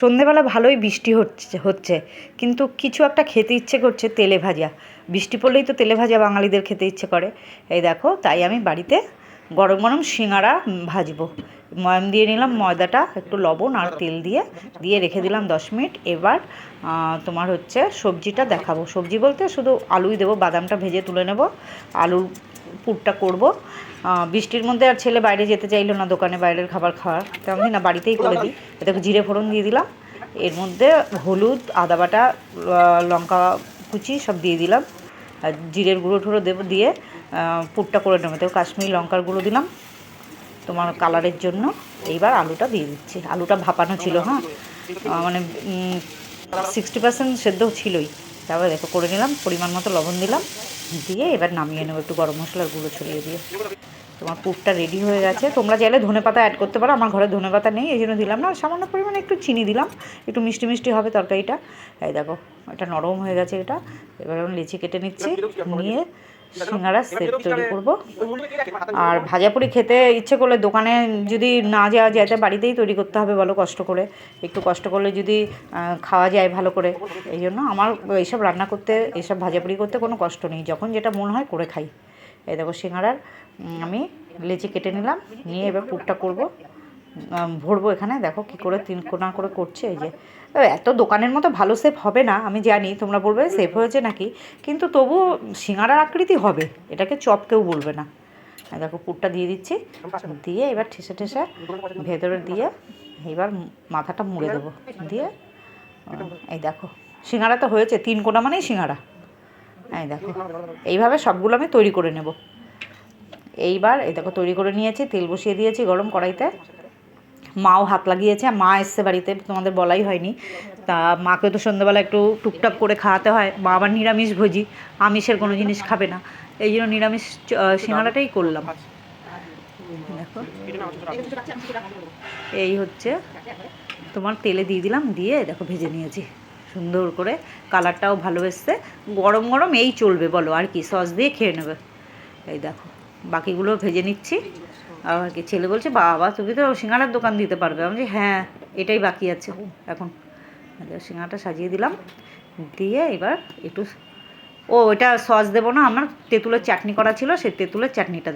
সন্ধেবেলা ভালোই বৃষ্টি হচ্ছে কিন্তু কিছু একটা খেতে ইচ্ছে করছে তেলে ভাজা। বৃষ্টি পড়লেই তো তেলে ভাজা বাঙালিদের খেতে ইচ্ছে করে। এই দেখো, তাই আমি বাড়িতে গরম গরম সিঙাড়া ভাজবো। ময়াম দিয়ে নিলাম, ময়দাটা একটু লবণ আর তেল দিয়ে দিয়ে রেখে দিলাম 10 মিনিট। এবার তোমার হচ্ছে সবজিটা দেখাবো। সবজি বলতে শুধু আলুই দেবো, বাদামটা ভেজে তুলে নেব, আলুর পুরটা করব। বৃষ্টির মধ্যে আর ছেলে বাইরে যেতে চাইলো না দোকানে বাইরের খাবার খাওয়ার, তেমন না বাড়িতেই করে দিই। এটাকে জিরে ফোড়ন দিয়ে দিলাম, এর মধ্যে হলুদ, আদা বাটা, লঙ্কা কুচি সব দিয়ে দিলাম, আর জিরের গুঁড়ো টুড়ো দেবো, দিয়ে পুরটা করে নেবো। তো কাশ্মীরি লঙ্কার গুঁড়ো দিলাম তোমার কালারের জন্য। এইবার আলুটা দিয়ে দিচ্ছি। আলুটা ভাপানো ছিল, হ্যাঁ, মানে 60% সেদ্ধ ছিলই। তারপরে দেখো করে নিলাম, পরিমাণ মতো লবণ দিলাম, দিয়ে এবার নামিয়ে নেবো একটু গরম মশলার গুঁড়ো ছড়িয়ে দিয়ে। তোমার পুরটা রেডি হয়ে গেছে। তোমরা চাইলে ধনেপাতা অ্যাড করতে পারো, আমার ঘরে ধনেপাতা নেই এই জন্য দিলাম না। সামান্য পরিমাণে একটু চিনি দিলাম, একটু মিষ্টি মিষ্টি হবে তরকারিটা। এই দেখো, এটা নরম হয়ে গেছে। এটা এবার আমি লেচি কেটে নিচ্ছি, নিয়ে সিঙ্গারা সেট তৈরি করবো। আর ভাজাপুরি খেতে ইচ্ছে করলে দোকানে যদি না যাওয়া যায়, তা বাড়িতেই তৈরি করতে হবে বলো, কষ্ট করে। একটু কষ্ট করলে যদি খাওয়া যায় ভালো করে। এই জন্য আমার এইসব রান্না করতে, এইসব ভাজাপুরি করতে কোনো কষ্ট নেই, যখন যেটা মন হয় করে খাই। এই দেখো সিঙ্গারার আমি লেচি কেটে নিলাম, নিয়ে এবার পুরটা করব, ভরবো। এখানে দেখো কী করে 3 কোনা করে করছে। এই যে এত দোকানের মতো ভালো শেপ হবে না আমি জানি, তোমরা বলবে শেপ হয়েছে নাকি, কিন্তু তবু সিঙ্গারার আকৃতি হবে, এটাকে চপ কেউ বলবে না। দেখো পুরটা দিয়ে দিচ্ছি, দিয়ে এবার ঠেসে ঠেসে ভেতরে দিয়ে এবার মাথাটা মুড়ে দেবো, দিয়ে এই দেখো সিঙ্গারা তো হয়েছে। 3 কোনা মানেই সিঙ্গারা। এই দেখো, এইভাবে সবগুলো আমি তৈরি করে নেব। এইবার এই দেখো তৈরি করে নিয়েছি, তেল বসিয়ে দিয়েছি গরম কড়াইতে। মাও হাত লাগিয়েছে, মা এসছে বাড়িতে, তোমাদের বলাই হয়নি। তা মাকে তো সন্ধ্যাবেলা একটু টুকটাক করে খাওয়াতে হয়। মা আবার নিরামিষ ভোজি, আমিষের কোনো জিনিস খাবে না, এই জন্য নিরামিষ সিঙ্গাড়াটাই করলাম। দেখো এই হচ্ছে তোমার, তেলে দিয়ে দিলাম, দিয়ে দেখো ভেজে নিয়েছি সুন্দর করে, কালারটাও ভালো এসছে। গরম গরম এই চলবে বলো, আর কি সস দিয়ে খেয়ে নেবে। এই দেখো বাকিগুলো ভেজে নিচ্ছি। আর কি ছেলে বলছে, বাবা তুমি তো সিঙ্গাড়ার দোকান দিতে পারবে। আমি বলছি হ্যাঁ, এটাই বাকি আছে এখন। সিঙ্গাড়াটা সাজিয়ে দিলাম, দিয়ে এবার একটু, ও এটা সস দেবো না, আমার তেঁতুলের চাটনি করা ছিল, সেই তেঁতুলের চাটনিটা